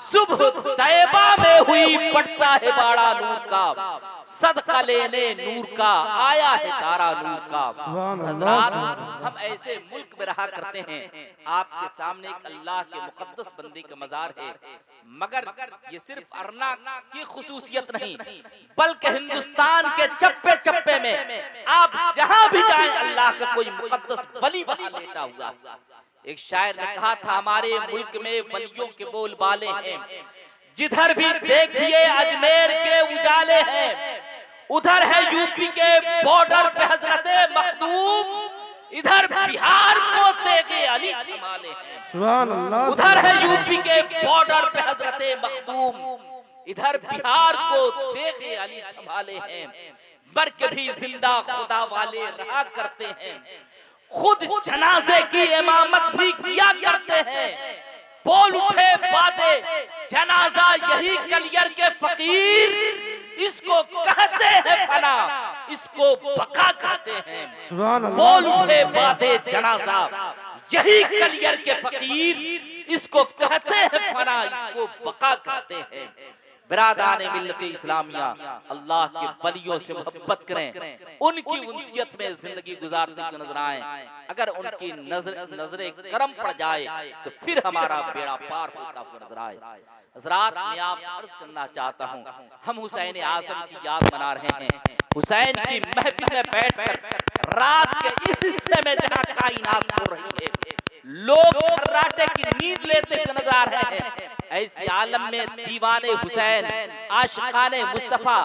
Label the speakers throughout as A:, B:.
A: सुबह तैबा में हुई पड़ता है बाड़ा नूर का, सदका लेने नूर का आया है तारा नूर का। हज़रात, हम ऐसे मुल्क में रहा करते हैं, आपके सामने एक अल्लाह के मुकद्दस बंदे का मजार है, मगर ये सिर्फ अरना की खुसूसियत नहीं, बल्कि हिंदुस्तान के चप्पे चप्पे में आप जहां भी जाएं अल्लाह का कोई मुकद्दस वली वहां लेटा हुआ। एक शायर ने कहा था, हमारे मुल्क में वलियों के बोलबाले हैं, जिधर भी देखिए अजमेर के उजाले हैं, उधर है यूपी के बॉर्डर पे हजरते मखदूम, इधर बिहार को तेगे अली संभाले हैं। सुभान अल्लाह। उधर है यूपी के बॉर्डर पे हजरते मखदूम, इधर बिहार को तेगे अली संभाले हैं। मर के भी जिंदा खुदा वाले रहा करते हैं, खुद जनाजे की इमामत भी किया करते हैं। बोल उठे वादे जनाजा यही कलियर के फकीर, इसको कहते हैं फना, इसको बका कहते हैं। बोल उठे वादे जनाजा यही कलियर के फकीर, इसको कहते हैं फना, इसको बका कहते हैं। बिरादाने मिल्लत इस्लामिया, अल्लाह के वलियों से मोहब्बत करें, उनकी उनसियत में जिंदगी गुजारते हुए नजर आए। अगर उनकी नजरे करम पड़ जाए तो फिर हमारा बेड़ा पार होता हुआ नजर आए। हज़रात, मैं आपसे अर्ज करना चाहता हूँ, हम हुसैन आज़म की याद मना रहे हैं, हुसैन की महफिल में बैठकर रात के इस हिस्से में जहाँ कायनात सो रही है, लोग खर्राटे की नींद लेते हुए नजर आ रहे हैं, ऐसे आलम में दीवाने हुसैन, आशिकाने मुस्तफा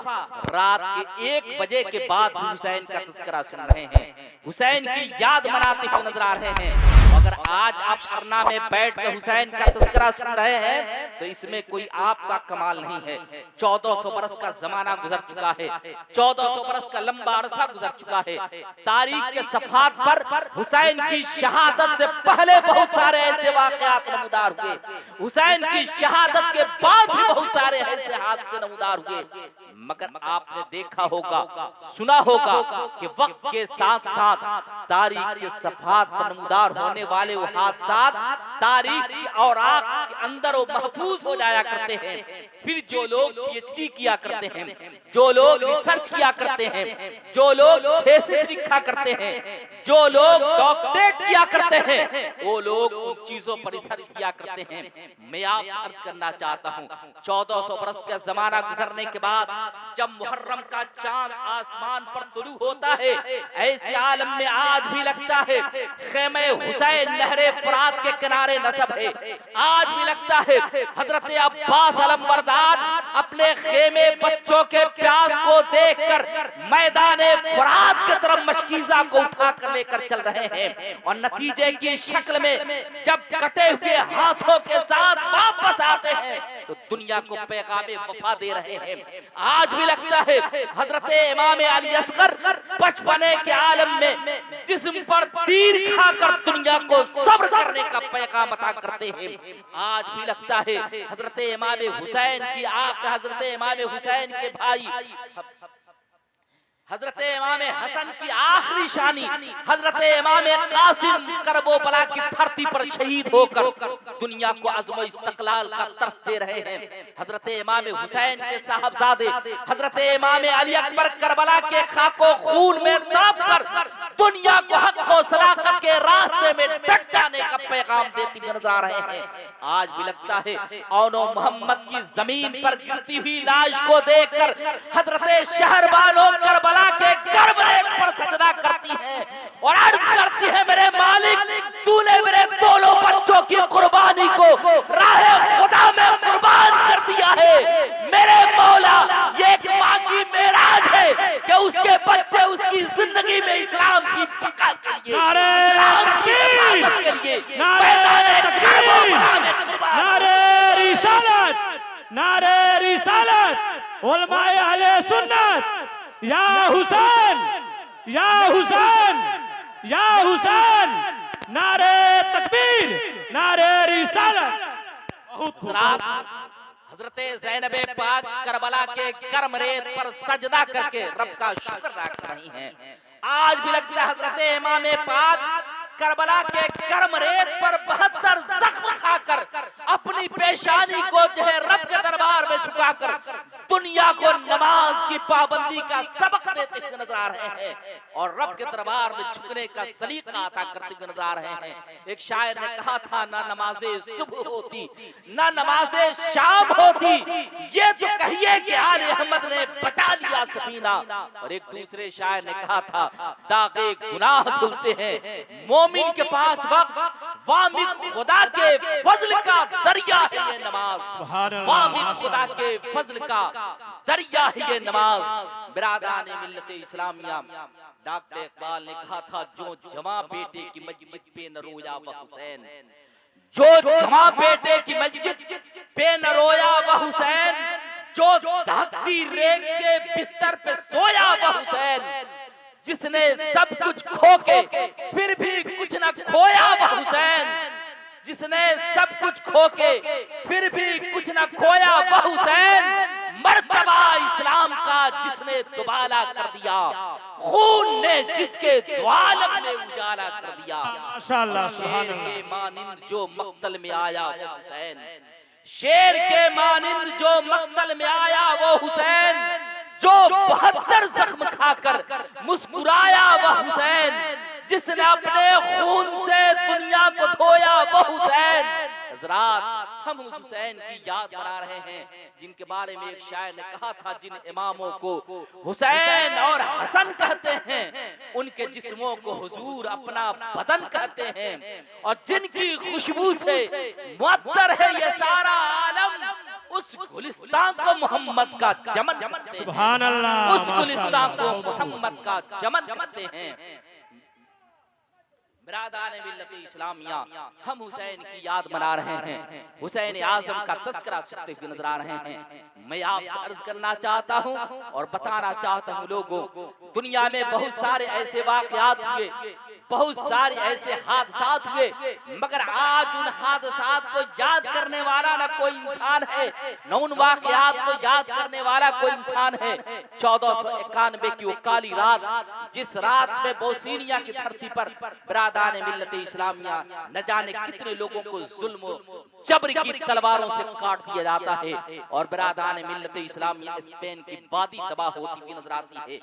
A: रात के 1 बजे के बाद भी हुसैन का तज़किरा सुन रहे हैं, हुसैन की याद मनाते हुए नजर आ रहे हैं। अगर आज आप अरना में बैठ कर हुसैन का तज़किरा सुन रहे हैं तो इसमें कोई आपका कमाल नहीं है। 1400 बरस का जमाना गुजर चुका है, 1400 बरस का लंबा अरसा गुजर चुका है। तारीख के सफात पर हुसैन की शहादत से पहले बहुत सारे ऐसे वाकयात नमूदार हुए, हुसैन की शहादत के बाद भी बहुत सारे ऐसे हादसे नमूदार हुए, मगर आपने देखा होगा, सुना होगा कि वक्त के साथ साथ तारीख के सफात पर नमूदार होने वाले वो हादसात तारीख की औराक के अंदर वो महफूज हो जाया करते हैं। फिर जो लोग पीएचडी किया करते हैं, जो लोग रिसर्च किया करते हैं, जो लोग थीसिस लिखा करते हैं, जो लोग डॉक्टरेट किया करते हैं, वो लोग उन चीजों पर रिसर्च किया करते हैं। मैं आपसे अर्ज करना चाहता हूँ, 1400 बरस का जमाना गुजरने के बाद जब मुहर्रम का चांद आसमान पर तुलू होता है, ऐसे आलम में आज भी लगता है खेमे हुसैन नहरे फरात के किनारे नसब है। आज भी लगता है हजरत अब्बास अलमबरदार अपने खेमे बच्चों के प्यास को देखकर मैदाने फरात की तरफ मशकीज़ा को उठाकर लेकर चल रहे हैं, और नतीजे की शक्ल में जब कटे हुए हाथों के साथ वापस आते हैं तो दुनिया को पैगामे वफा दे रहे हैं। आज भी लगता है हजरत इमाम अली असगर बचपने के आलम में जिस्म पर तीर खाकर दुनिया को सब्र करने का पैगाम अता करते हैं। आज भी लगता है हजरत इमाम हुसैन की आंख, हजरत इमाम हुसैन के भाई हजरत इमाम हसन की आखिरी शानी हजरत इमाम कासिम करबला की धरती पर शहीद होकर दुनिया को अज़्म इस्तक़लाल का तरस दे रहे हैं। हजरत इमाम हुसैन के साहबजादे हजरत इमाम अली अकबर करबला के खाको खून में तड़प कर दुनिया को हक व सदाकत के रास्ते में डट जाने का पैगाम देती नजर आ रहे हैं। आज भी लगता है औनो मोहम्मद की जमीन पर गिरती हुई लाश को देखकर हजरत शहरबानो करबला के गर्भ रेख पर सजदा करती है और अर्ज करती है, मेरे मालिक तूने मेरे दोनों बच्चों की कुर्बानी को राहे खुदा में कुर्बान कर दिया है। मेरे मौला, ये एक माँ की मेराज है कि उसके बच्चे उसकी जिंदगी में इस्लाम की बका के लिए, इस्लाम की हिफाजत के लिए
B: नारे रिसालत, नारे रिसालत, उलमाए अहले सुन्नत, या हुसैन, या हुसैन, या हुसैन, नारे तकबीर, नारे रिसालत।
A: हजरत ज़ैनब पाक करबला के गर्म रेत पर सजदा करके रब का शुक्र अदा कर रही हैं। आज भी लगता है हजरत इमाम पाक करबला के गर्म रेत पर 72 जख्म खाकर अपनी पेशानी को जो है रब के दरबार में झुकाकर दुनिया को नमाज की पाबंदी का सबक देते हुए नजर आ रहे हैं और रब के दरबार में झुकने का सलीका अता करते हुए नजर आ रहे हैं। एक शायर ने कहा था, ना नमाजे सुबह होती ना नमाजे शाम होती, ये तो कहिए कि आले अहमद ने बचा लिया सफीना। और एक दूसरे शायर ने कहा था, दागे गुनाह धुलते हैं मोमिन के 5 वक्त, वामी खुदा के फजल का दरिया है ये नमाज, वामी खुदा के फजल का दरिया है ये नमाज। बिरादरान मिल्लत इस्लामिया, डॉक्टर इकबाल ने कहा था, जो जवां बेटे की मस्जिद पे न रोया वह हुसैन, जो जवां बेटे की मस्जिद पे न रोया वह हुसैन, जो दहकती रेत के बिस्तर पे सोया वह हुसैन, जिसने सब कुछ खो के फिर भी कुछ न खोया वह हुसैन, जिसने सब कुछ खो के फिर भी कुछ न खोया वह हुसैन, मर्तबा इस्लाम का जिसने दुबाला कर दिया, खून ने जिसके द्वालम में उजाला कर दिया।
B: माशाअल्लाह,
A: शेर के मानिंद जो मक्तल में आया वो हुसैन, शेर के मानिंद जो मक्तल में आया वो हुसैन, जो 72 जख्म खाकर मुस्कुराया वह हुसैन, जिसने अपने खून से दुनिया को धोया वो हुसैन। हजरात, हम उस हुसैन की याद मना रहे हैं जिनके बारे में एक शायर ने कहा था, जिन इमामों को हुसैन और हसन कहते हैं उनके जिस्मों को हुजूर अपना बदन कहते हैं, और जिनकी खुशबू से मुअत्तर है ये सारा आलम, उस गुलिस्तान को मोहम्मद का चमन कहते हैं।
B: सुभान अल्लाह,
A: उस गुलिस्तान को मोहम्मद का चमन कहते हैं। बिरादरान मिल्लत इस्लामिया, हम हुसैन की याद मना रहे हैं, हुसैन आजम का तज़किरा सुनते हुए नजर आ रहे हैं। मैं आपसे अर्ज करना चाहता हूं और बताना चाहता हूं लोगों, दुनिया में बहुत सारे ऐसे वाक़यात हुए, बहुत सारे ऐसे हादसात हुए, मगर आज उन हादसात को याद करने वाला न कोई इंसान है, न उन वाक़यात को याद करने वाला कोई इंसान है। 1491 की वो काली रात, जिस रात में बोस्निया की धरती पर बिरादरान मिल्लत इस्लामिया न जाने कितने लोगों को जुल्म जबर की तलवारों से काट दिया जाता है, और बिरादरान मिल्लत इस्लामिया स्पेन की वादी तबाह होती हुई नजर आती है।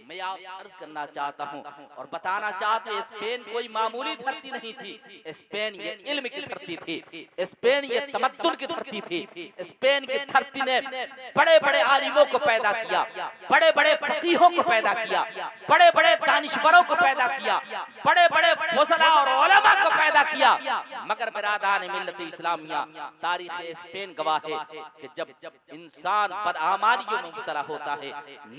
A: मैं आपसे अर्ज करना चाहता हूं और बताना चाहता हूं, स्पेन कोई मामूली धरती नहीं थी, स्पेन ये इल्म की धरती थी, स्पेन ये तमद्दुन की धरती थी। स्पेन की धरती ने बड़े बड़े आलिमों को पैदा किया, बड़े बड़े फकीहों को पैदा किया, बड़े बड़े दानिशवरों को पैदा किया, बड़े बड़े फुज़ला और उलमा को पैदा किया। मगर बिरादरान मिल्लत इस्लामिया, तारीख स्पेन गवाह है कि जब इंसान बदआमालियों में मुब्तला होता है,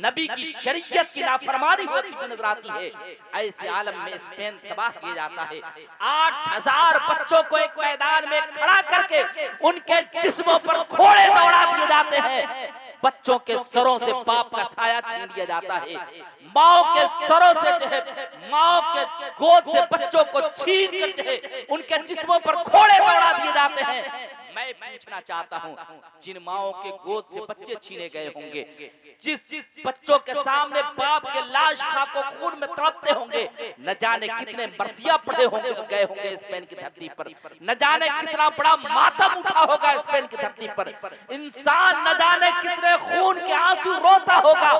A: नबी की शरीयत की नाफरमानी होती हुई नजर आती है, ऐसे आलम में स्पेन तबाह किया जाता है। 8000 बच्चों को एक मैदान में खड़ा करके उनके जिस्मों पर घोड़े दौड़ा दिए जाते हैं, बच्चों के सरों से बाप का साया छीन लिया जाता है, माओ के सरों से जो है माओ के गोद से बच्चों को छीन कर जो है उनके जिस्मों पर घोड़े दौड़ा दिए जाते हैं। मैं पूछना चाहता हूं, जिन माओं के गोद से बच्चे छीने गए होंगे, जिस बच्चों के सामने बाप के लाश खाको खून में तड़पते होंगे, न जाने कितने बरसिया पड़े होंगे गए होंगे स्पेन की धरती पर, न जाने कितना बड़ा मातम उठा होगा स्पेन की धरती पर, इंसान न जाने कितने खून के आंसू रोता होगा।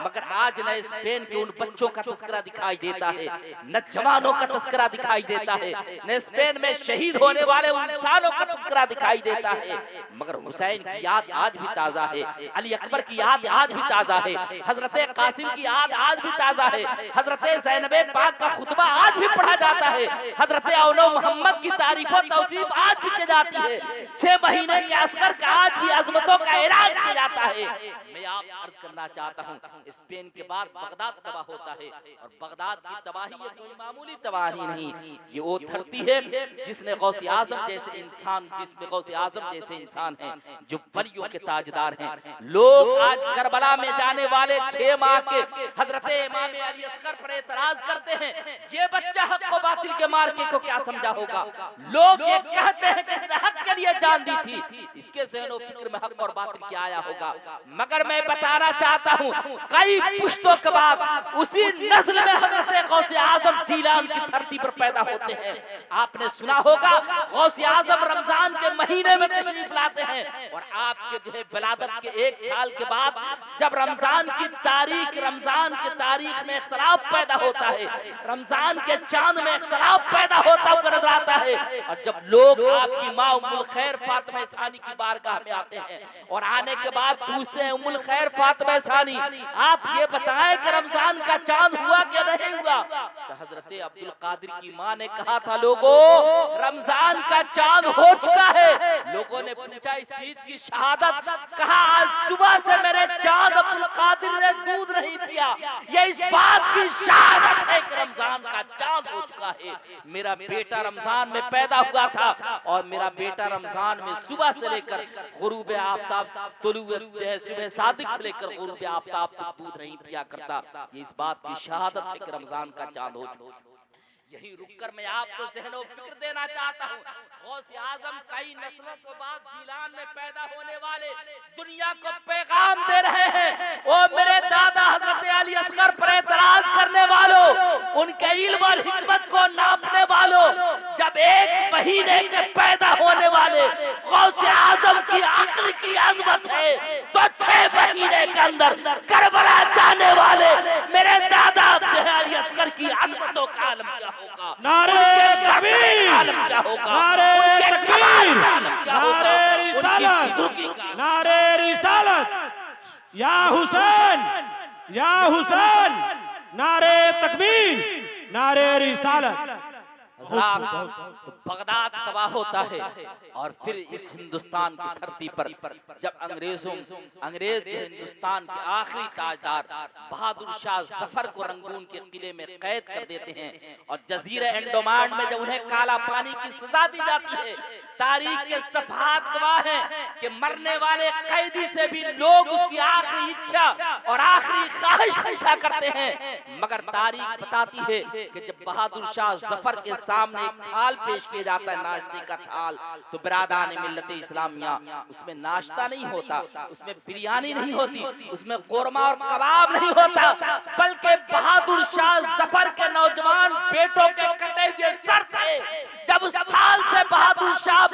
A: मगर आज न स्पेन के उन बच्चों का तज़किरा दिखाई देता है, न जवानों का तज़किरा दिखाई देता है, न स्पेन में शहीद होने वाले उन इंसानों का तज़किरा दिखाई देता है। मगर हुसैन की याद आज भी ताजा है, अली अकबर की याद आज भी ताजा है, हजरत कासिम की याद आज भी ताजा है, हजरत ज़ैनबे पाक का खुतबा आज भी पढ़ा जाता है, हजरत औलो मोहम्मद की तारीफ और तौसीफ आज भी की जाती है, 6 महीने के असगर का आज भी अजमतों का ऐलान किया जाता है। मैं आपसे अर्ज करना चाहता हूँ, स्पेन के बाद बगदाद तबाह होता है, और बगदाद की तबाही ये कोई मामूली तबाही नहीं, ये वो धरती है जिसने गौसे आजम जैसे इंसान, जिसमें गौसे आजम जैसे इंसान हैं जो वलियों के ताजदार हैं। लोग आज करबला में जाने वाले 6 माह के हजरत इमाम अली असगर पर एतराज करते हैं, ये बच्चा हक को बातिल के मार के को क्या समझा होगा। लोग ये कहते हैं कि इसने हक के लिए जान दी थी, इसके ज़हन व फिक्र में हक और बातिल क्या आया होगा। मगर मैं बताना चाहता हूँ कई पुश्तों के बाद उसी नस्ल में हजरत गौसे आजम जीलान की धरती पर पैदा होते हैं। आपने सुना होगा गौसे आजम रमजान के महीने में तशरीफ लाते हैं और आपके जो है विलादत के 1 साल के बाद जब रमजान की तारीख में इख्तलाफ पैदा होता है, रमजान के चांद में इख्तलाफ पैदा होता हुआ नजर आता है और जब लोग आपकी माँ उम्मुल खैर फातिमा सानी की बारगाह में आते हैं और आने के बाद पूछते हैं उम्मुल खैर फातिमा सानी आप ये बताएं कि रमजान का चांद हुआ क्या नहीं हुआ? तो हजरत अब्दुल कादिर की माँ ने कहा था लोगों रमजान का चांद हो चुका है। लोगों ने पूछा इस चीज की शहादत, कहा आज सुबह से मेरे चांद अब्दुल कादिर ने दूध नहीं पिया, ये इस बात की शहादत है कि रमजान का चांद हो चुका है। मेरा बेटा रमजान में पैदा हुआ था और मेरा बेटा रमजान में सुबह से लेकर गुरूब आफताब सुबह सादिक से लेकर गुरूब आफताब तक दूध नहीं पिया करता। ये इस बात की शहादत है कि रमजान का चांद हो चुका। यही रुककर मैं आपको ज़हनो फिक्र देना चाहता हूँ। गौसे आजम कई नस्लों के बाद जीलान में पैदा होने वाले दुनिया को पैगाम दे रहे हैं। ओ मेरे दादा हजरत अली असगर पर एतराज करने वालों, उनके इल्म और हिकमत को नापने वालों, जब 1 महीने के पैदा होने वाले गौसे आजम की अक्ल की अजमत है तो 6 महीने के अंदर करबला जाने वाले मेरे दादा अली असगर की अजमतों का आलम क्या होगा?
B: नारे तकबीर,
A: आलम क्या होगा?
B: नारे तकबीर,
A: नारे रिसालत,
B: नारे रिसालत, या हुसैन, या हुसैन, नारे तकबीर, नारे रिसालत।
A: तो बगदाद तबाह होता है और फिर इस हिंदुस्तान की धरती पर जब अंग्रेज जो हिंदुस्तान के आखिरी ताजदार बहादुर शाह जफर को रंगून के किले में कैद कर देते हैं और जजीरे अंडमान में जब उन्हें काला पानी की सजा दी जाती है, तारीख के सफहात गवाह हैं कि मरने वाले कैदी से भी लोग उसकी आखिरी इच्छा और आखिरी ख्वाहिश पूछा करते हैं। मगर तारीख बताती है कि जब बहादुर शाह जफर के सामने एक थाल पेश किया जाता है, नाश्ते का थाल, तो बिरादान मिल्लत इस्लामिया उसमें नाश्ता नहीं होता, उसमें बिरयानी नहीं होती, उसमें कोरमा और कबाब नहीं होता, बल्कि बहादुर शाह जफर के नौजवान बेटों के कटे हुए सर थे। जब उस थाल से बहादुर शाह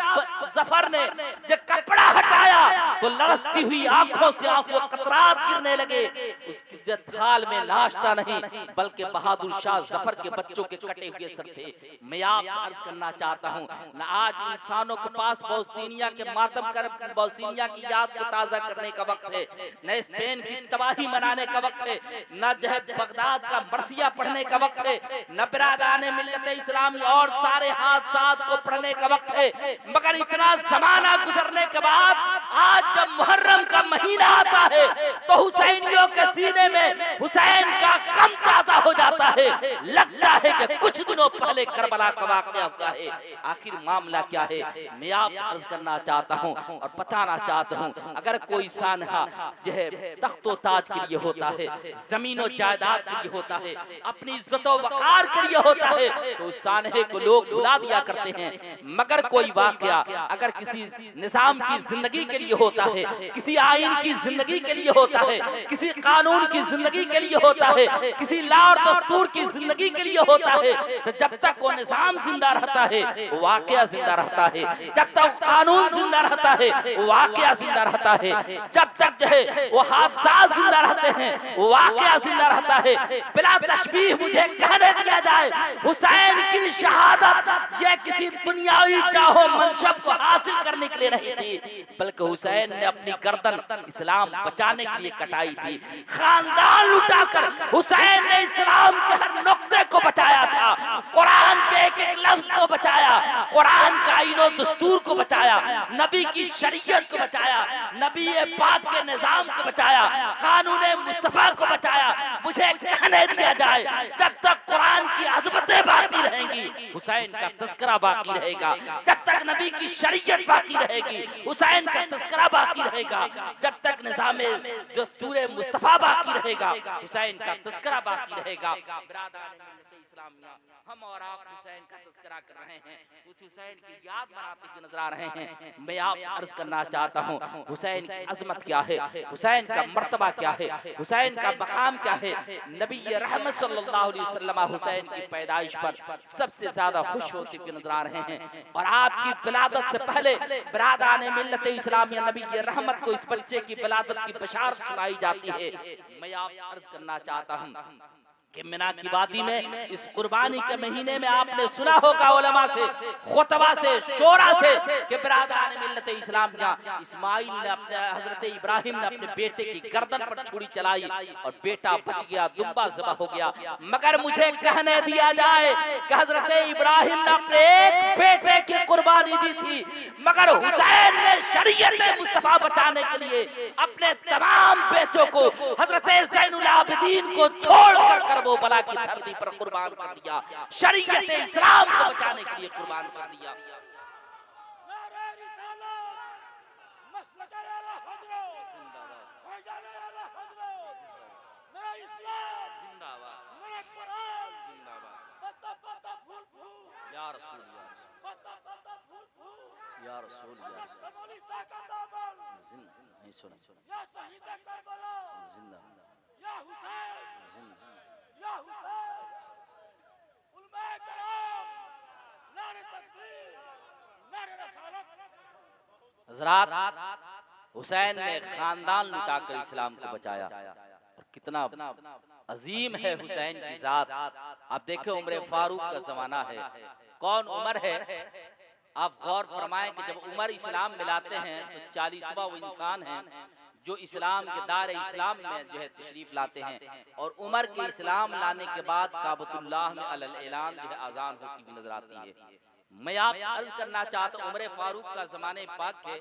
A: जफर ने जब कपड़ा हटाया तो लरसती हुई आंखों से आंसू कतरात गिरने लगे। उसकी थाल में नाश्ता नहीं बल्कि बहादुर शाह जफर के बच्चों के कटे हुए सर थे। मैं आपसे अर्ज करना चाहता हूँ, न आज इंसानों के पास बौसीनिया के मातम कर बौसीनिया की याद को ताजा करने का वक्त है, न स्पेन की तबाही मनाने का वक्त है, न जो है बगदाद का मरसिया पढ़ने का वक्त है, न बिरादान मिल्लत इस्लामी और सारे हादसात को पढ़ने का वक्त है। मगर इतना जमाना गुजरने के बाद आज जब मुहर्रम का महीना आता है तो हुसैनियों के सीने में हुसैन का गम ताजा हो जाता है। लगता है कि कुछ दिनों पहले करबला का वाक़या हुआ है। आखिर मामला क्या है? मैं आपसे अर्ज करना चाहता हूँ और बताना चाहता हूँ, अगर कोई सानहा जो है तख्तो ताज के लिए होता है, जमीनो जायदाद के लिए होता है, अपनी इज्जतो वकार के लिए होता है, तो उस सानहे को लोग भुला दिया करते हैं। मगर कोई वाक़या अगर किसी निजाम की जिंदगी के लिए होता है, किसी आइन की जिंदगी के लिए होता है, किसी कानून की जिंदगी के लिए होता है, किसी लॉ और दस्तूर की जिंदगी के लिए होता है, तो जब तक वो निजाम जिंदा रहता है वो वाक़या जिंदा रहता है, जब तक कानून जिंदा रहता है वो वाक़या जिंदा रहता है, जब तक जो है वो हादसा जिंदा रहते हैं वो वाक़या जिंदा रहता है। बिला तशबीह मुझे कहने दिया जाए, हुसैन की शहादत ये किसी दुनियावी चाहो मनशब को हासिल करने के लिए नहीं थी, बल्कि हुसैन ने अपनी गर्दन इस्लाम बचाने के लिए कटाई थी। खानदान लुटाकर हुसैन ने इस्लाम के हर नुक्ते को बचाया था, कुरान के एक एक लफ्ज को बचाया, कुरान का आईनो दस्तूर को बचाया, नबी की शरीयत को बचाया, नबी पाक के निजाम को बचाया, कानून मुस्तफा को बचाया। मुझे कहने दिया जाए, जब तक कुरान की अज़मतें बाकी रहेंगी हुसैन का तज़किरा बाकी रहेगा, जब तक नबी की शरीयत बाकी रहेगी हुसैन का तज़किरा बाकी रहेगा, जब तक निज़ाम दस्तूर मुस्तफा बाकी रहेगा हुसैन का तज़किरा बाकी रहेगा। इस्लामिया, हम और आप हुसैन का तज़किरा कर रहे हैं, कुछ हुसैन की याद बनाते हुए नजर आ रहे हैं। मैं आपसे अर्ज करना चाहता हूँ हुसैन की अजमत क्या है, हुसैन का मर्तबा क्या है, हुसैन का मकाम क्या है। नबी रहमत सल्लल्लाहु अलैहि वसल्लम हुसैन की पैदाइश पर सबसे ज्यादा खुश होते हुए नजर आ रहे हैं। और आपकी विलादत से पहले बिरादाने मिल्लत इस्लामिया नबी रहमत को इस बच्चे की विलादत की बशारत सुनाई जाती है। मैं आपसे अर्ज करना चाहता हूँ कि मिना की वादी में इस कुर्बानी के महीने में आपने सुना होगा उलमा से, खुतबा से, शोरा से कि बिरादरान मिल्लत इस्लाम का इस्माइल ने अपने हजरत इब्राहिम ने अपने बेटे की गर्दन पर छुरी चलाई और बेटा बच गया, दुम्बा ज़बह हो गया। मगर मुझे कहने दिया जाए कि हजरत इब्राहिम ने अपने एक बेटे की कुर्बानी दी थी, मगर हुसैन ने शरीयत मुस्तफा बचाने के लिए अपने तमाम बेटों को हजरत ज़ैनुल आबिदीन को छोड़कर वो बला की धरती पर कुर्बान कर दिया, शरीयत इस्लाम को बचाने के लिए कुर्बान कर दिया। या रसूल या रसूल नहीं सुना जिंदा
B: या हुसैन
A: जिंदा
B: या हुसैन उलमाए कराम नारे तकबीर नारे रसालत।
A: हज़रात हुसैन ने खानदान लुटाकर इस्लाम को बचाया और कितना अजीम है हुसैन की जात। आप देखें उम्र फारूक का जमाना है, कौन उमर है, आप गौर फरमाएं कि जब उमर इस्लाम मिलाते हैं तो 40वां वो इंसान है जो इस्लाम के दार इस्लाम में जो है तशरीफ लाते हैं। और उमर के इस्लाम लाने के बाद काबतुल्लाह में अलल ऐलान जो है आजान होती हुई नजर आती है। मैं आपसे अर्ज करना चाहता हूँ उमर फारूक का जमाने पाक के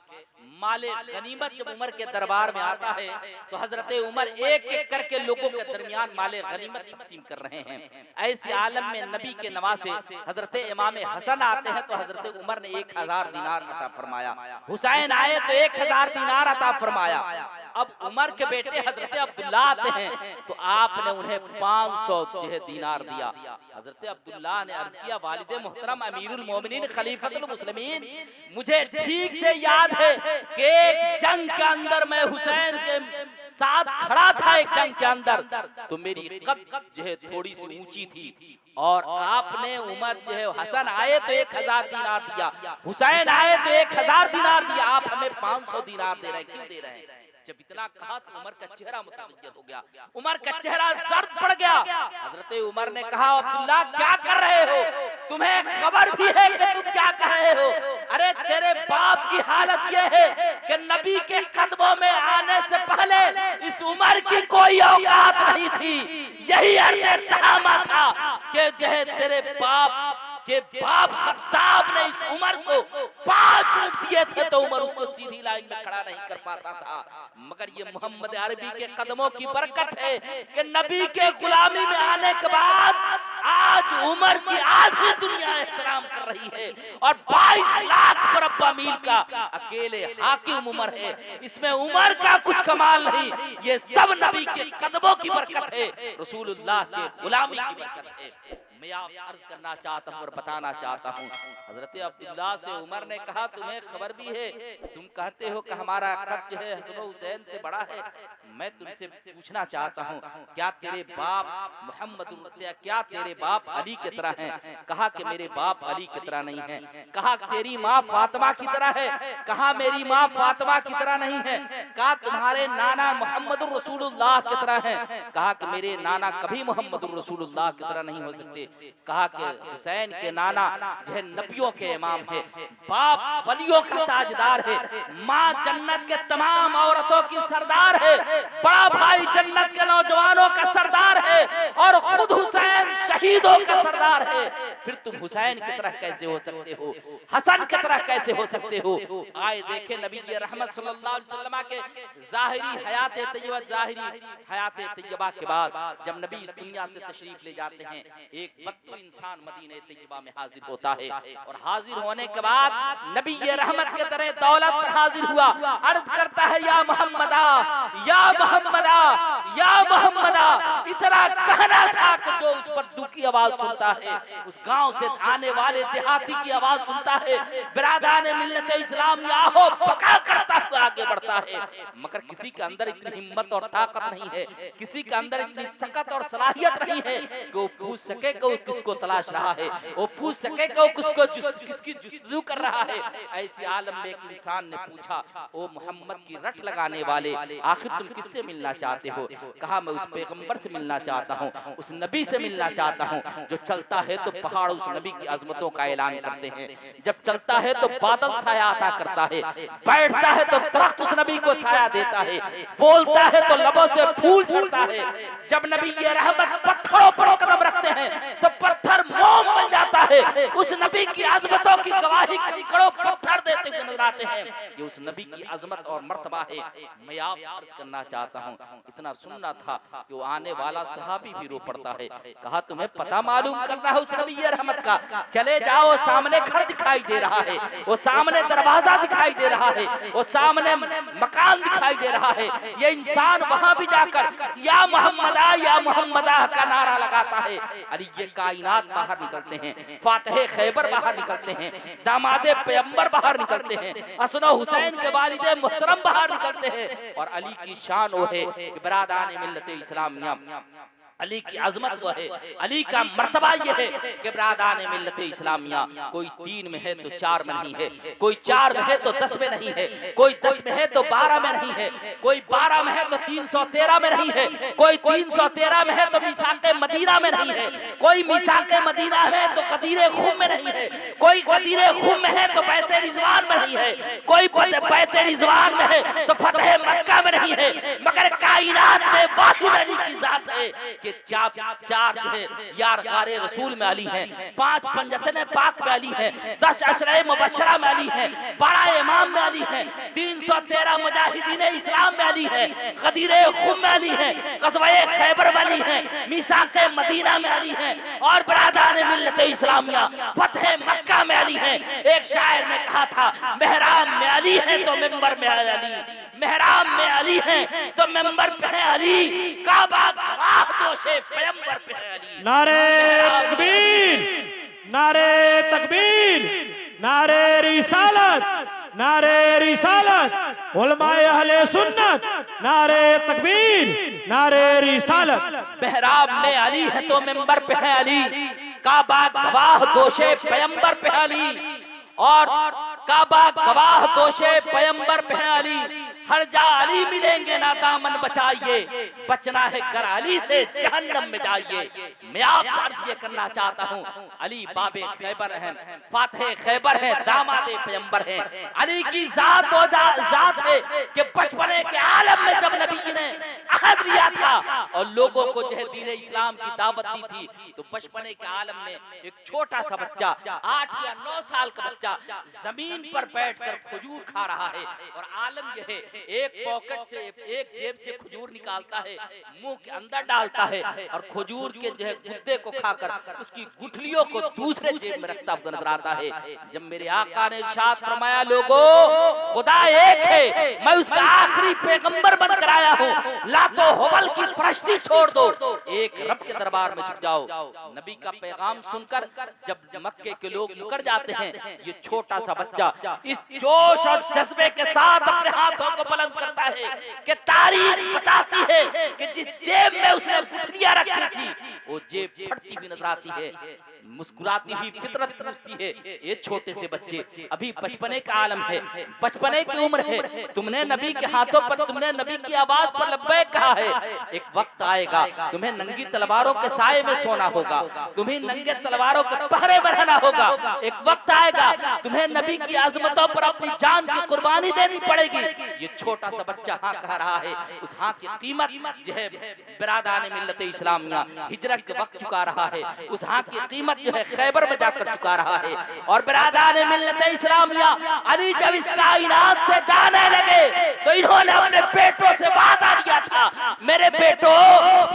A: माले गनीमत जब उमर के दरबार में आता है तो हजरत उमर एक एक करके लोगों के दरमियान माले गनीमत तकसीम कर रहे हैं। ऐसे आलम में नबी के नवासे हजरत इमाम हसन आते हैं तो हजरत उमर ने 1000 दिनार अता फरमाया, हुसैन आए तो 1000 दिनार अता फरमाया। अब उमर के बेटे हजरत अब्दुल्ला आते हैं तो आपने उन्हें 500 जो है दिनार दिया। हजरत अब्दुल्ला ने अर्ज किया वालिद मोहतरम अमीरुल मोमिनीन खलीफतुल मुस्लिमीन, मुझे ठीक से याद है कि एक जंग के अंदर मैं हुसैन के साथ खड़ा था, एक जंग के अंदर तो मेरी कद जो है थोड़ी सी ऊंची थी और आपने उमर जो है हसन आए तो 1000 दिनार दिया, हुसैन आए तो 1000 दिनार दिया, आप हमें 500 दिनार दे रहे हैं, क्यों दे रहे हैं? जब इतना कहा तो उमर का चेहरा मुतगय्यर हो गया, उमर का चेहरा जर्द पड़ गया। हजरत उमर ने कहा अब्दुल्ला क्या कर रहे हो, तुम्हें खबर भी है कि तुम क्या कर रहे हो? अरे तेरे बाप की हालत यह है कि नबी के कदमों में आने से पहले इस उमर की कोई औकात नहीं थी। यही अर्थ तहामा था कि जो है तेरे बाप के बाप खत्ताब ने इस उमर को 5 ऊंट दिए थे तो उमर उसको सीधी लाइन में खड़ा नहीं कर पाता था। मगर ये मोहम्मद अरबी के कदमों की बरकत है कि नबी के गुलामी में आने के बाद आज उमर की आधी दुनिया एहतराम कर रही है और 22 लाख मुरब्बा मील का अकेले हाकिम उमर है। इसमें उमर का कुछ कमाल नहीं, ये सब नबी के कदमों की बरकत है, रसूलुल्लाह के गुलामी की बरकत है। मैं आपसे अर्ज करना चाहता हूँ और बताना चाहता हूँ, हजरत अब्दुल्ला से उमर ने कहा तुम्हें खबर भी है, तुम कहते हो कि हमारा कद जो है हसन हुसैन से बड़ा है, मैं तुमसे पूछना चाहता हूँ क्या तेरे बाप मोहम्मद क्या तेरे बाप अली की तरह हैं? कहा कि मेरे बाप अली की तरह नहीं है। कहा तेरी माँ फातिमा की तरह है? कहा मेरी माँ फातिमा की तरह नहीं है। कहा तुम्हारे नाना मोहम्मद रसूलुल्लाह की तरह हैं? कहा कि मेरे नाना कभी मोहम्मद रसूलुल्लाह की तरह नहीं हो सकते। कहा कि हुसैन के नाना जो है नबियों के इमाम है, बाप वलियों का ताजदार है, माँ जन्नत के तमाम औरतों की सरदार है, बड़ा भाई जन्नत के नौजवानों का सरदार है और खुद हुसैन शहीदों का सरदार है। फिर तुम हुसैन की तरह कैसे हो सकते हो, हसन की तरह कैसे हो सकते हो? आए देखे नबी की रहमत सल्लल्लाहु अलैहि वसल्लम के ज़ाहिरी हयात तय्यबा, ज़ाहिरी हयात तय्यबा के बाद जब नबी इस दुनिया से तशरीफ ले जाते हैं, एक बद्दू इंसान मदीने तय्यबा में हाजिर होता है और हाजिर होने के बाद नबी ये रहमत के दरे दौलत पर हाजिर हुआ, अर्ज करता है या मोहम्मदा या मोहम्मदा या मोहम्मदा इतना कहना था कि जो उस बद्दू की आवाज सुनता है, उस गांव से आने वाले देहाती की आवाज सुनता है, बिरादरान मिल्लत इस्लाम याहो पका करता हुआ आगे बढ़ता है। मगर किसी के अंदर इतनी हिम्मत और ताकत नहीं है, किसी के अंदर इतनी सकत और सलाहियत नहीं है कि वो पूछ सके कि वो किसको तलाश रहा है, वो पूछ सके कि वो किसकी जुस्तजू कर रहा है। ऐसे आलम में एक इंसान ने पूछा, ओ मोहम्मद की रट लगाने वाले, आखिर तुम किससे मिलना चाहते हो? कहा, मैं उस पैगंबर से मिलना चाहता हूँ, उस नबी से मिलना चाहता हूँ जो चलता है तो पहाड़ उस नबी की अजमतों का ऐलान करते हैं, जब चलता है तो बादल साया अता करता है, बैठता है तो दरख्त उस नबी को साया देता है, बोलता है तो लबों से फूल झड़ता है। जब नबी ये रहमत पत्थरों पर कदम रखते हैं तो पत्थर मोम बन जाता है। उस नबी की अजमतों की गवाही कंकड़ों पत्थर देते हुए नजर आते हैं। ये उस नबी की अजमत और मर्तबा है। मैं आपसे अर्ज करना चाहता हूँ, इतना सुनना था कि वो आने वाला सहाबी भी रो पड़ता है। कहा, तुम्हें पता मालूम करना है उस नबी रहमत का? चले जाओ, सामने घर दिखाई दे रहा है, वो सामने दरवाजा दिखाई दे रहा है, वो सामने मकान दिखाई दे रहा है। ये इंसान वहां भी जाकर या मोहम्मदा का नारा लगाता है। अली ये कायनात बाहर निकलते हैं, फातह खैबर बाहर निकलते हैं, दामादे पैगंबर बाहर निकलते हैं, हसन हुसैन के वालिदे मुहतरम बाहर निकलते हैं। और अली की शान वो है कि बिरादरान मिल्लत इस्लामिया, अली की अजमत वो है, अली का मर्तबा ये है कि बिरादरान मिल्लत इस्लामिया कोई 3 में है तो 4 में नहीं है, कोई 4 में है तो 10 में नहीं है, कोई 10 में है तो 12 में नहीं है, कोई 12 में है तो 313 में नहीं है, कोई 313 में है तो मीसाक़े मदीना में नहीं है, कोई मीसाक़े मदीना है तो गदीर खुम में नहीं है, कोई गदीर खुम में है तो बैत रिज़वान में नहीं है, कोई बैत रिज़वान में है तो फतह मक्का में नहीं है। मगर कायनात में वाहिद अली की जात है कि 4 जो है यार गारे रसूल में अली हैं, 5 पंजतने पाक में अली हैं, 10 अशरे मुबशरा में अली हैं, बड़ा इमाम में अली हैं, 313 मुजाहिदीन इस्लाम में अली हैं, गदीरे खुम में अली हैं, ग़ज़वाए खैबर में अली हैं, मीसाक़े मदीना में अली हैं और बिरादरान मिल्लत इस्लामिया फतह मक्का में अली हैं। एक शायर ने कहा था, मेहराब में अली हैं तो मिंबर में अली, मेहराब में अली हैं तो मिंबर पे है अली, काबा गवाह दोषे पैगंबर पे है अली।
C: नारे तकबीर, नारे तकबीर, नारे रिसालत, नारे रिसालत, उलमाए अहले सुन्नत, नारे तकबीर, नारे रिसालत।
A: मेहराब में अली है तो मिंबर पे है अली, काबा गवाह दोषे पैगंबर पे है अली, और काबा गवाह दोषे पैगंबर पे है अली। हर जा अली मिलेंगे ना दामन बचाइए, बचना है घर अली से जहन्नम में जाइए। मैं आपसे अर्ज ये करना चाहता हूँ, अली बाबे खैबर हैं, फातह खैबर हैं, दामादे पैगंबर हैं। अली की जात है कि बचपने के आलम में जब नबी ने अहद लिया था और लोगों को जो है दीन इस्लाम की दावत दी थी, तो बचपने के आलम में एक छोटा सा बच्चा 8 या 9 साल का बच्चा जमीन पर बैठकर खजूर खा रहा है। और आलम यह है, एक पॉकेट से एक जेब से खजूर निकालता है, मुंह के अंदर डालता है और खजूर के जो है गुद्दे को खाकर उसकी गुठलियों को दूसरे जेब में रखता हुआ नजर आता है। जब मेरे आका ने इरशाद फरमाया, लोगों खुदा एक है, मैं उसका आखिरी पैगंबर बनकर आया हूँ, लातो हुबल की परस्ती छोड़ दो, एक रब के दरबार में झुक जाओ। नबी का पैगाम सुनकर जब मक्के के लोग मुकर जाते हैं, ये छोटा सा बच्चा इस जोश और जज्बे के साथ अपने हाथों को बुलंद करता है कि तारीख बताती है कि जिस जेब में उसने गुठलियां रखी थी वो जेब फटती हुई नजर आती है, मुस्कुराती हुई फितरत पूछती है, ये छोटे से बच्चे अभी बचपने का आलम है, बचपने की उम्र है, तुमने नबी के हाथों पर, तुमने नबी की आवाज पर लब्बैक कहा है, एक वक्त आएगा तुम्हें नंगी तलवारों के साए में सोना होगा, तुम्हें नंगे तलवारों के पहरे में रहना होगा, एक वक्त आएगा तुम्हें नबी की आजमतों पर अपनी जान की कुर्बानी देनी पड़ेगी। ये छोटा सा बच्चा हाँ कह रहा है, उस हाँ की कीमत जो है बिरादरान मिल्लत इस्लामिया हिजरत के वक्त चुका रहा है, उस हाँ की कीमत जो है खैबर में जाकर चुका रहा है। और बिरादरान मिल्लत इस्लामिया अली जब इस कायनात से जाने लगे तो इन्होंने अपने बेटों से वादा लिया था, मेरे बेटो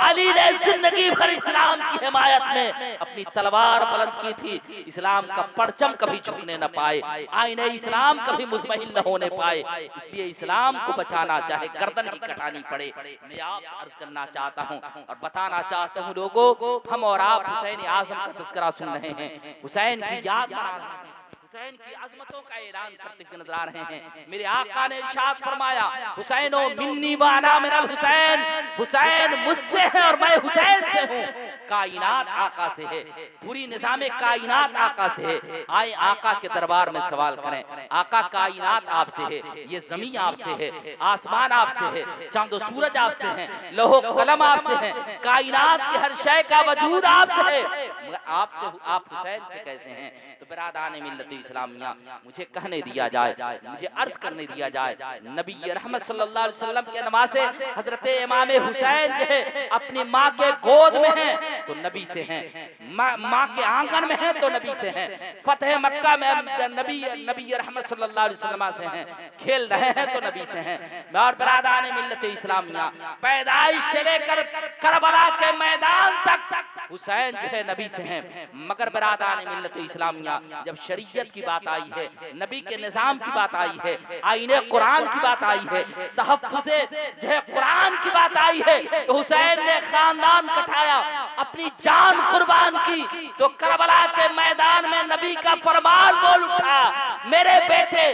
A: अली ने जिंदगी भर इस्लाम की हिमायत में अपनी तलवार बुलंद की थी। इस्लाम का परचम कभी झुकने न पाए, आईने इस्लाम कभी मुज़महिल न होने पाए। इसलिए इस्लाम को बचाना चाहे गर्दन ही कटानी पड़े। मैं आपसे अर्ज करना चाहता हूँ और बताना चाहता हूँ लोगों, हम और आप हुसैन आज़म का तज़किरा सुन रहे हैं, हुसैन की याद मना रहे हैं, हुसैन की अज़मतों का ऐलान करते हुए नजर आ रहे हैं। मेरे आका ने इरशाद फरमाया, हुसैनो मिन्नी व अना मिनल हुसैन, हुसैन मुझसे है और मैं हुसैन से हूँ। कायनात आका से है, पूरी निज़ामे कायनात आका से है। आए आका के दरबार में सवाल करें, आका कायनात आपसे है, ये जमीन आपसे है, आसमान आपसे है, चांदो सूरज आपसे है, लोहो कलम आपसे है, कायनात के हर शय का वजूद आपसे है, मगर आपसे आप हुसैन से कैसे हैं? तो बिरादान मिल्लत इस्लामिया, मुझे कहने दिया जाए, मुझे अर्ज करने दिया जाए, नबी रहमत सल्लल्लाहु अलैहि वसल्लम के नवासे हजरत इमाम हुसैन जो है अपनी माँ के गोद में हैं तो नबी से हैं, माँ के आंगन में हैं तो नबी से हैं, फतेह मक्का में नबी रहमत सल्लल्लाहु अलैहि वसल्लम से हैं, खेल रहे हैं तो नबी से हैं। और बिरादान मिल्लत इस्लामिया, पैदाइश से लेकर करबला के मैदान तक हुसैन जो है नबी से हैं। मगर बिरादान मिल्लत इस्लामिया, जब शरीयत की बात आई है, नबी के निजाम की बात आई है, आईने कुरान की बात आई है, तहफ्फुज़े जो है कुरान की बात आई है, तो हुसैन ने खानदान कटाया, अपनी जान कुर्बान की, तो करबला के मैदान में नबी का फरमान बोल उठा, मेरे बेटे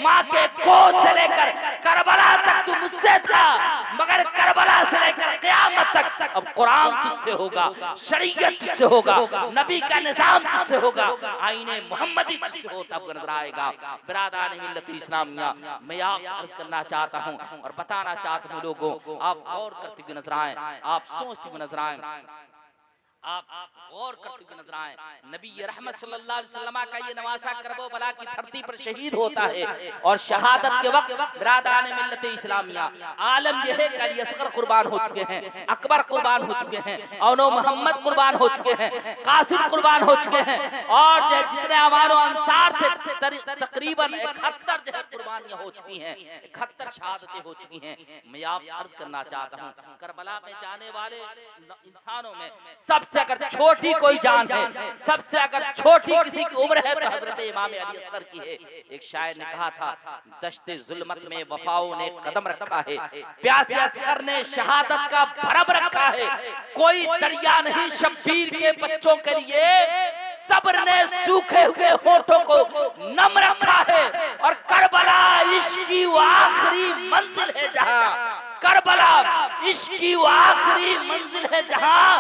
A: माँ के गोद से लेकर करबला तक तू मुझसे था, मगर करबला से लेकर क़यामत तक अब कुरान तुझसे होगा, शरीयत तुझसे होगा, नबी का निजाम तुझसे होगा, आईने मोहम्मदी तुझसे होता हुआ नजर आएगा। बिरादान मिल्लत इस्लामिया, मैं आपसे अर्ज करना चाहता हूँ और बताना चाहता हूँ लोगों, आप गौर करते हुए नजर आए, आप सोचते हुए नजर आए, आप गौर करते हुए नजर आए। नबी रहमत सल्लल्लाहु अलैहि वसल्लम का ये नवासा करबो बला की धरती पर शहीद होता है और शहादत के वक्त बिरादान मिल्लत इस्लामिया, आलम यह है कि अली असगर कुर्बान हो चुके हैं, अकबर कुर्बान हो चुके हैं, औनो मोहम्मद कुर्बान हो चुके हैं, कासिम कुर्बान हो चुके हैं, और जो जितने अमानो अंसार थे तकरीबन 71 जो है कुर्बानियां हो चुकी हैं, 71 शहादतें हो चुकी हैं। मैं आपसे अर्ज करना चाहता हूँ, करबला में जाने वाले इंसानों में सबसे अगर छोटी कोई जान है, सबसे अगर छोटी किसी की उम्र है तो हजरत इमाम अली असगर की है। एक शायर ने कहा था, दश्ते जुल्मत में वफाओं ने कदम रखा है, प्यासे असगर ने शहादत का भरम रखा है, कोई दरिया नहीं शब्बीर के बच्चों के लिए, सब्र ने सूखे हुए होठों को नम रखा है, और करबला इश्क की वो आखिरी मंजिल है जहां, करबला इश्क की वो आखिरी मंजिल है जहां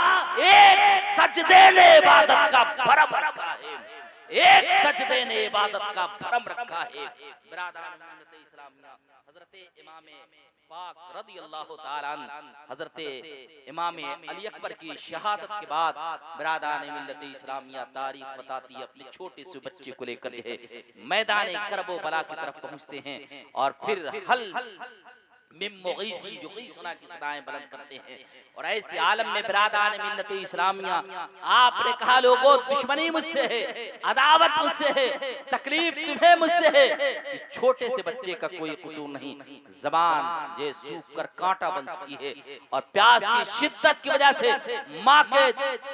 A: एक सजदे ने इबादत का भरम रखा है, एक सजदे ने इबादत का भरम रखा है। बिरादरान मिल्लत इस्लामिया, हजरत इमाम पाक रज़ी अल्लाह ताला अन्हु, हजरत इमाम अली अकबर की शहादत के बाद बिरादरान मिल्लत इस्लामिया तारीख बताती है, अपने छोटे से बच्चे को लेकर जो है मैदान करबो बला की तरफ पहुंचते हैं और फिर हल मिम्मुगीसी युगीसुना की सदाएं बुलंद करते हैं। और ऐसे आलम में बिरादान मिल्लत इस्लामिया, आपने कहा लोगों दुश्मनी मुझसे है, अदावत मुझसे है, तकलीफ तुम्हें मुझसे है, छोटे से बच्चे का कोई कसूर नहीं, जबान जे सूख कर कांटा बन चुकी है और प्यास की शिद्दत की वजह से माँ के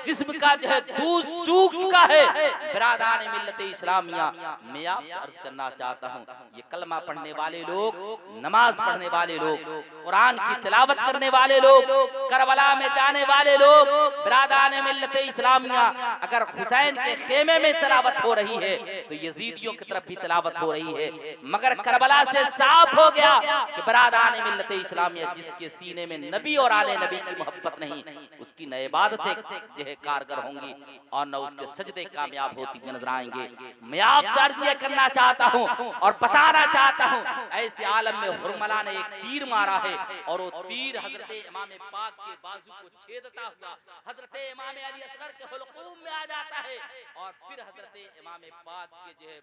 A: जिस्म का जो है दूध सूख चुका है। बिरादान मिल्लत इस्लामिया, मैं आपसे अर्ज करना चाहता हूँ, ये कलमा पढ़ने वाले लोग, नमाज पढ़ने वाले लोग, कुरान की तिलावत करने वाले लोग, करबला में जाने वाले लोग, बिरादान मिल्लत इस्लामिया, अगर हुसैन के खेमे में तिलावत हो रही है तो यजीदियों की तरफ भी तिलावत हो रही है, मगर करबला से साफ हो गया कि बिरादान मिल्लत इस्लामिया जिसके सीने में नबी और आले नबी की मोहब्बत नहीं, उसकी न इबादतें जो है कारगर होंगी और न उसके सजदे कामयाब होती हुई नजर आएंगे। मैं आपसे अर्ज ये करना चाहता हूँ और बताना चाहता हूँ, ऐसे आलम में हुरमला ने एक तीर मारा है और वो तीर हजरत इमाम पाक के बाजू को छेदता हुआ हजरत इमाम अली असगर के हुलकूम में आ जाता है और फिर हजरत इमाम पाक के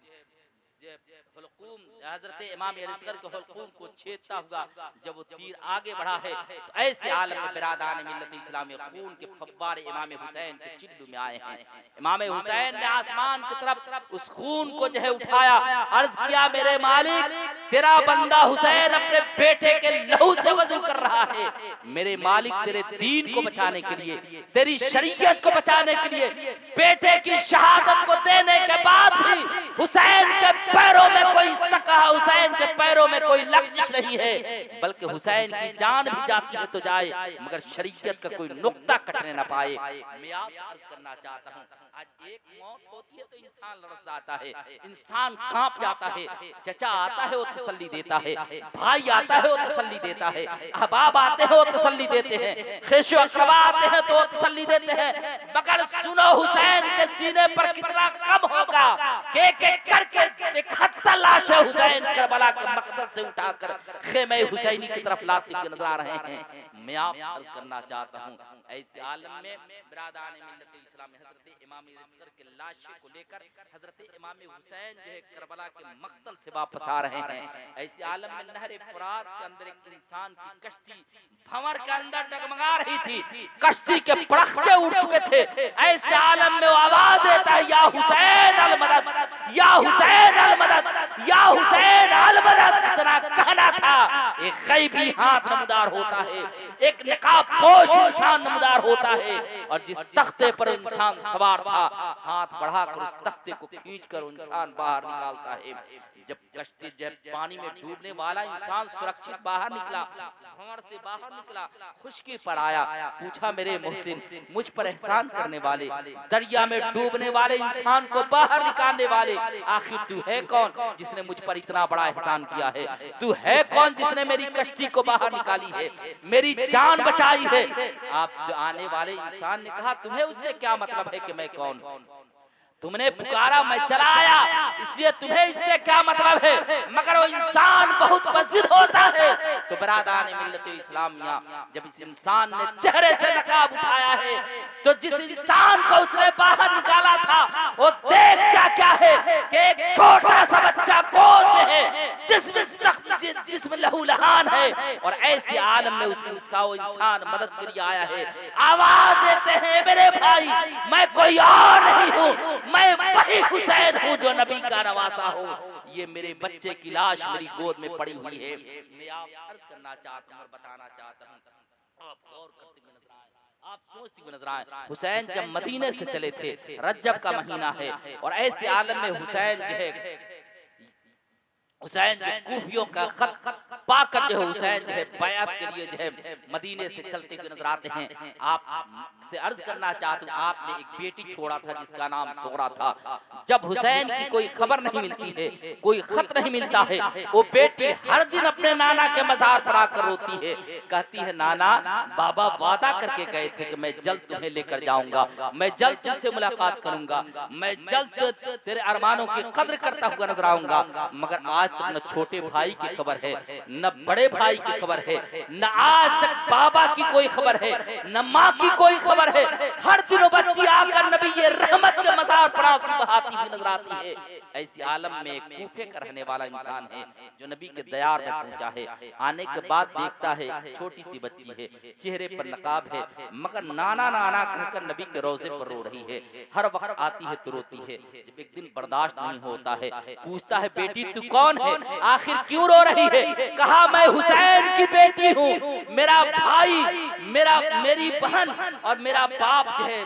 A: जो हुलकूम हजरत इमाम अली असगर के हुलकूम को छेदता हुआ जब वो तीर आगे बढ़ा है तो ऐसे आलम में बिरादान मिल्लत इस्लाम में खून के फव्वारे इमाम हुसैन के चिल्लू में आए हैं। इमाम हुसैन ने आसमान की तरफ उस खून को जो है उठाया, अर्ज किया मेरे मालिक तेरा बंदा हुसैन अपने बेटे के लहू से वजू कर रहा है। मेरे मालिक तेरे दीन को बचाने के लिए, तेरी शरीयत को बचाने के लिए बेटे की शहादत को देने के बाद भी हुसैन के पैरों में कोई इस्तका, हुसैन के पैरों में कोई लग़ज़िश नहीं है, बल्कि हुसैन की जान भी जाती है तो जाए मगर शरीयत का कोई नुक्ता कटने ना पाए। मैं आपसे अर्ज करना चाहता हूँ, आज एक मौत होती है तो इंसान लरस जाता है, इंसान कांप जाता है। चचा आता है वो तसल्ली देता है, भाई आता है वो तसल्ली देता है, अहबाब आते हैं वो तसल्ली देते हैं, ख़ुशो अक़रबा आते हैं तो वो तसल्ली देते हैं। मगर सुनो हुसैन के सीने पर कितना कम होगा कि एक करके 71 लाशें हुसैन करबला के मक़दस से उठाकर ख़ैमे हुसैनी की तरफ लाते हुए नजर आ रहे हैं। मैं आपसे अर्ज करना चाहता हूँ, ऐसे आलम में बिरादान मिल्लत इस्लाम में हजरत इमाम अली असगर के लाशे को लेकर हजरत इमाम हुसैन जो है करबला के मक़तल से वापस आ रहे हैं। ऐसे आलम में नहर फुरात के अंदर एक इंसान की कश्ती भंवर के अंदर डगमगा रही थी, कश्ती के पड़खचे उड़ चुके थे। ऐसे आलम में वो आवाज देता है या हुसैन अल मदद, या हुसैन अल मदद, या हुसैन अल मदद। इतना कहना था, एक गैबी हाथ नमदार होता है, एक नकाब पोश इंसान नमदार होता है, और जिस तख्ते पर इंसान सवार था हाथ बढ़ाकर उस तख्ते को खींचकर इंसान बाहर निकालता है। जब कश्ती जब पानी में डूबने वाला इंसान सुरक्षित बाहर निकला, भंवर से बाहर निकला, खुशकी पर आया, पूछा मेरे मोहसिन मुझ पर एहसान करने वाले, दरिया में डूबने वाले इंसान को बाहर निकालने वाले, आखिर तू है कौन जिसने मुझ पर इतना बड़ा एहसान किया है? तू है कौन जिसने मेरी कश्ती को बाहर निकाली है, मेरी जान बचाई है? आप आने वाले इंसान ने कहा तुम्हें उससे क्या मतलब है कि मैं कौन? तुमने पुकारा मैं चला आया, इसलिए तुम्हें इससे क्या मतलब है? मगर वो इंसान बहुत बज़िद होता है। तो बिरादान मिल्लत इस्लामिया, जब इस इंसान ने चेहरे से नकाब उठाया है तो जिस इंसान को उसने बाहर निकाला था वो देखता क्या है कि एक छोटा सा बच्चा गोद में है, जिसमें लहू लहान है, और ऐसे आलम में उस इंसान मदद के लिए आया है। आवाज देते हैं मेरे भाई मैं कोई और नहीं हूँ, मैं वही हुसैन हूँ जो नबी का नवासा हो। ये मेरे बच्चे की लाश मेरी गोद में पड़ी हुई है। मैं आपसे अर्ज करना चाहता हूँ और बताना चाहता हूँ, आप गौर करते हुए नजर आए, आप सोचते हुए नजर आए। हुसैन जब मदीने से चले थे, रजब का महीना है, और ऐसे आलम में हुसैन जो है हुसैन जो कूफियों का खत पाकर जो है हुसैन जो है बयात के लिए जो है मदीने से चलते हुए नजर आते हैं। आप से अर्ज करना चाहता हूँ, आपने एक बेटी छोड़ा था जिसका नाम सोगरा था। जब हुसैन की कोई खबर नहीं मिलती है, कोई खत नहीं मिलता है, वो बेटी हर दिन अपने नाना के मजार पर आकर रोती है, कहती है नाना बाबा वादा करके गए थे कि मैं जल्द तुम्हें लेकर जाऊंगा, मैं जल्द तुमसे मुलाकात करूंगा, मैं जल्द तेरे अरमानों की कद्र करता हुआ नजर आऊंगा, मगर आज तक न छोटे भाई की खबर है, न बड़े भाई की खबर है, न आज तक बाबा की कोई खबर है, न माँ की कोई खबर है। हर दिन बच्ची आकर नबी ये रहमत के मजार पर आंसू बहाती हुई नजर आती है। ऐसी आलम में एक कूफे का रहने वाला इंसान है जो नबी के दयार में पहुंचा है। आने के बाद देखता है छोटी सी बच्ची है, चेहरे पर नकाब है, मगर नाना नाना कहकर नबी के रोजे पर रो रही है। हर वक्त आती है तो रोती है। जब एक दिन बर्दाश्त नहीं होता है, पूछता है बेटी तू कौन है, आखिर क्यों रो रही है? कहा मैं हुसैन की बेटी हूँ, मेरा भाई मेरी बहन और मेरा बाप जो है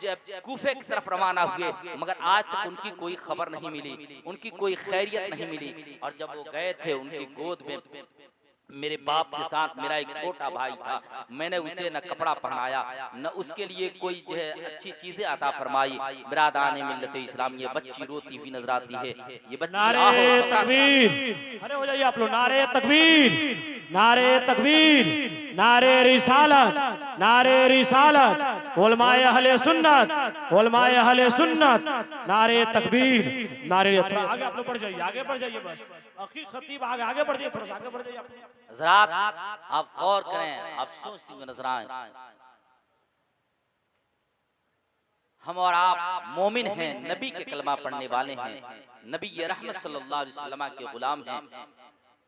A: जब कूफे की तरफ रवाना हुए, मगर आज तक उनकी कोई खबर नहीं मिली, उनकी कोई खैरियत नहीं मिली। और जब वो गए थे उनकी गोद में मेरे बाप के साथ मेरा एक छोटा भाई था, मैंने उसे न कपड़ा पहनाया न उसके लिए कोई जो है अच्छी चीजें अता फरमाई। बिरादान मिल्लत इस्लाम ये बच्ची रोती हुई नजर आती है। ये बच्ची
C: नारे तकबीर, खड़े हो जाइए आप लोग। नारे तकबीर, नारे तकबीर, नारे रिसालत, नारे रिसालत, उलमाए अहले सुन्नत, उलमाए अहले सुन्नत, नारे तकबीर, नारे। थोड़ा आगे आप लोग बढ़ जाइए, आगे बढ़ जाइए, बस आखिर खतीब आगे बढ़ जाइए, थोड़ा सा आगे बढ़ जाइए।
A: हज़रात आप गौर करें, आप सोचते हुए नजर आए। हम और आप मोमिन हैं, नबी के कलमा पढ़ने वाले हैं, नबी रहमत सल्लल्लाहु अलैहि वसल्लम के गुलाम हैं।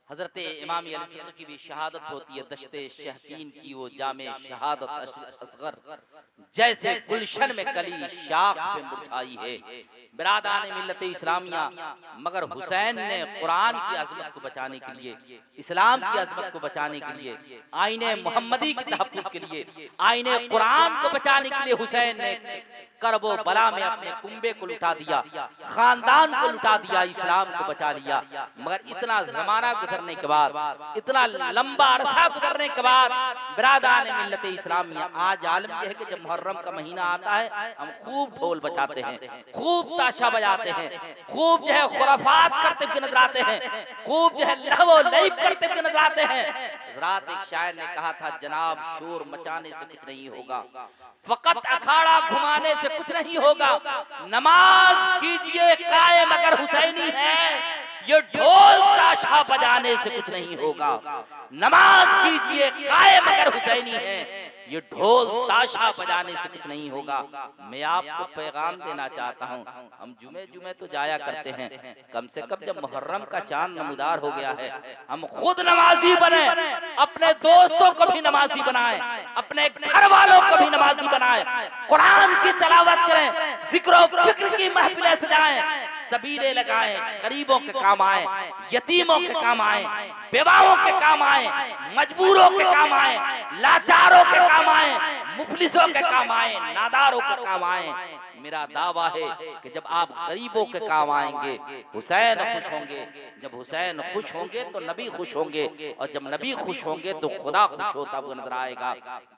A: हजरत इमाम अली असगर की भी शहादत होती है, दश्ते शहकीन की वो जामे शहादत असगर, जैसे गुलशन में कली शाख पे मुरझाई है। बिरादान मिल्लत इस्लामिया, मगर हुसैन ने कुरान की अजमत को बचाने के लिए, इस्लाम की अजमत को बचाने के लिए, आईने मोहम्मदी के तहफ्फुज़ के लिए, आईने कुरान को बचाने के लिए हुसैन ने करबो बला में अपने कुंबे को लुटा दिया, खानदान को लुटा दिया, इस्लाम को बचा लिया। मगर इतना जमाना गुजरने के बाद, इतना लंबा अरसा गुजरने के बाद, बिरादान मिल्लत इस्लामिया, आज आलम यह है कि जब मुहर्रम का महीना आता है हम खूब ढोल बजाते हैं, खूब ताशा बजाते हैं, खूब जो है खुराफात करते हुए नजर आते हैं, खूब जो है लहवो लईब करते हुए नजर आते हैं। रात एक शायर ने कहा था, जनाब शोर मचाने से कुछ नहीं होगा, फकत अखाड़ा घुमाने से कुछ नहीं होगा, नमाज कीजिए कायम अगर हुसैनी है, ये ढोल ताशा बजाने से कुछ नहीं होगा। नमाज कीजिए कायम अगर हुसैनी है, ये ढोल ताशा बजाने से कुछ नहीं होगा। मैं आपको पैगाम देना चाहता हूँ, हम जुमे जुमे तो जाया करते हैं, कम से कम जब मुहर्रम का चांद नमूदार हो गया है, हम खुद नमाजी बने, अपने दोस्तों को भी नमाजी बनाएं, अपने घर वालों को भी नमाजी बनाएं, कुरान की तिलावत करें, जिक्र और फिक्र की महफिलें सजाएं, सबीले लगाएं, गरीबों के काम आए, यतीमों के काम आए, बेवाओं के काम आए, मजबूरों के काम आए, लाचारों के काम आए, मुफलिसों के काम आए, नादारों के काम आए। मेरा दावा है कि जब आप गरीबों के काम आएंगे, हुसैन खुश होंगे, जब हुसैन खुश होंगे तो नबी खुश होंगे, और जब नबी खुश होंगे तो खुदा खुश होता हुआ नजर आएगा।